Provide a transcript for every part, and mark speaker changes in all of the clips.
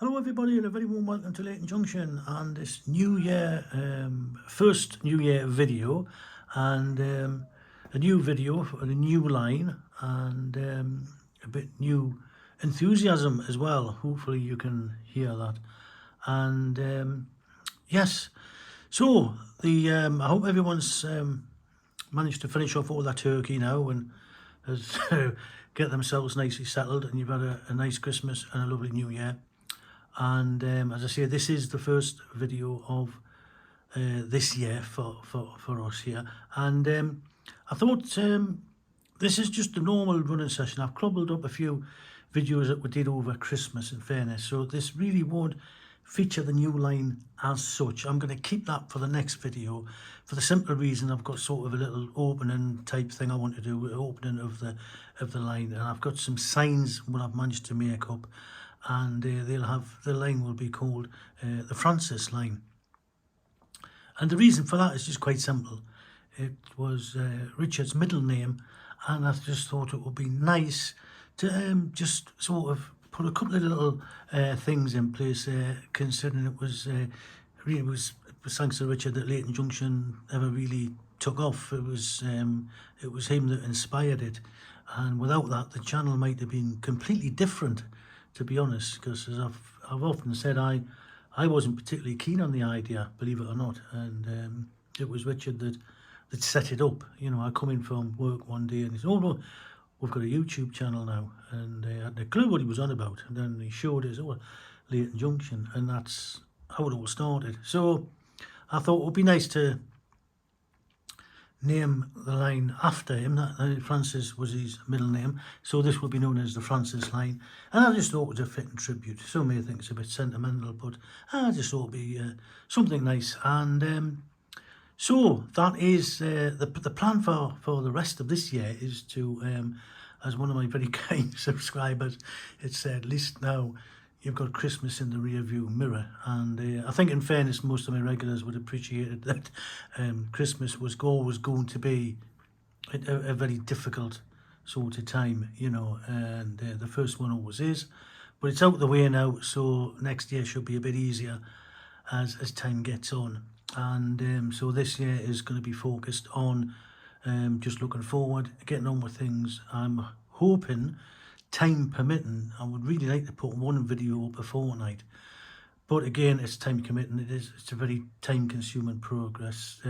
Speaker 1: Hello everybody and a very warm welcome to Leighton Junction and this New Year, first New Year video and a new video for a new line and a bit new enthusiasm as well. Hopefully you can hear that. And yes, so I hope everyone's managed to finish off all that turkey now and has get themselves nicely settled and you've had a nice Christmas and a lovely New Year. And as I say, this is the first video of this year for us here. And I thought this is just a normal running session. I've cobbled up a few videos that we did over Christmas, in fairness. So this really won't feature the new line as such. I'm going to keep that for the next video for the simple reason I've got sort of a little opening type thing I want to do, opening of the line. And I've got some signs what I've managed to make up. And the line will be called the Francis line. And the reason for that is just quite simple. It was Richard's middle name, and I just thought it would be nice to just sort of put a couple of little things in place, considering it was thanks to Richard that Leighton Junction ever really took off. It was him that inspired it, and without that the channel might have been completely different, to be honest, because as I've often said, I wasn't particularly keen on the idea, believe it or not, and it was Richard that set it up. You know, I come in from work one day and he said, "Oh no, we've got a YouTube channel now," and I had no clue what he was on about, and then he showed us, "Oh, Leighton Junction," and that's how it all started. So I thought it would be nice to name the line after him. That Francis was his middle name, so this will be known as the Francis line. And I just thought it was a fitting tribute. Some may think it's a bit sentimental, but I just thought it would be something nice. And so that is the plan for the rest of this year is to, as one of my very kind subscribers, it said, "At least now you've got Christmas in the rear view mirror." And I think in fairness, most of my regulars would appreciate it, that Christmas was always going to be a very difficult sort of time, you know, and the first one always is. But it's out the way now, so next year should be a bit easier as time gets on. And so this year is going to be focused on just looking forward, getting on with things. I'm hoping, time permitting, I would really like to put one video up a fortnight, but again, it's time committing. It's a very time consuming process,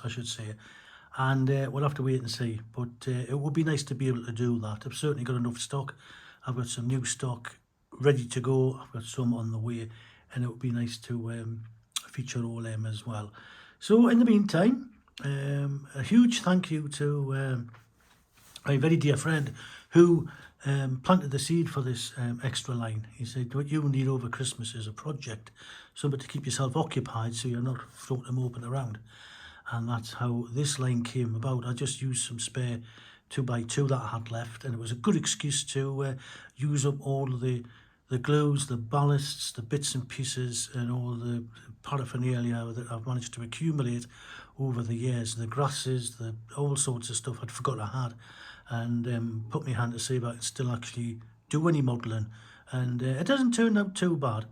Speaker 1: I should say, and we'll have to wait and see. But it would be nice to be able to do that. I've certainly got enough stock. I've got some new stock ready to go. I've got some on the way, and it would be nice to feature all them as well. So in the meantime, a huge thank you to a very dear friend who planted the seed for this extra line. He said, "What you need over Christmas is a project, something to keep yourself occupied so you're not floating them open around." And that's how this line came about. I just used some spare 2x2 that I had left, and it was a good excuse to use up all of the glues, the ballasts, the bits and pieces, and all the paraphernalia that I've managed to accumulate over the years, the grasses, all sorts of stuff I'd forgot I had, and put my hand to see if I can still actually do any modelling, and it doesn't turn out too bad.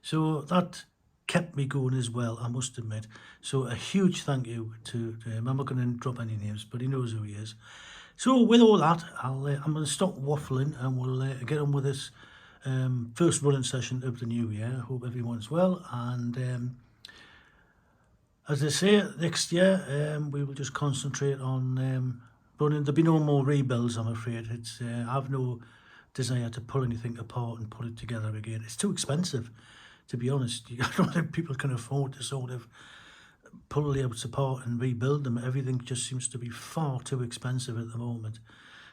Speaker 1: So that kept me going as well, I must admit. So a huge thank you to him. I'm not going to drop any names, but he knows who he is. So with all that, I'm going to stop waffling and we'll get on with this first running session of the new year. I hope everyone's well, and as I say, next year we will just concentrate on running. There'll be no more rebuilds, I'm afraid. I have no desire to pull anything apart and put it together again. It's too expensive, to be honest. I don't think people can afford to sort of pull layouts apart and rebuild them. Everything just seems to be far too expensive at the moment.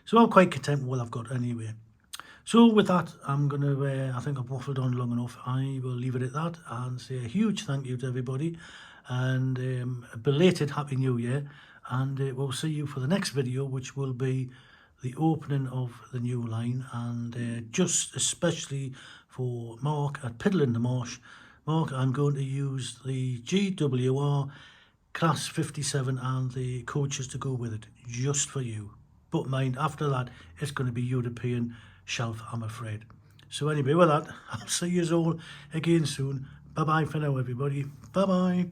Speaker 1: So I'm quite content with what I've got anyway. So with that, I'm going to, I think I've waffled on long enough. I will leave it at that and say a huge thank you to everybody, and a belated Happy New Year. And we'll see you for the next video, which will be the opening of the new line, and just especially for Mark at Piddle in the Marsh. Mark, I'm going to use the GWR Class 57 and the coaches to go with it, just for you. But mind, after that, it's going to be European shelf, I'm afraid. So anyway, with that, I'll see you all again soon. Bye-bye for now, everybody. Bye-bye.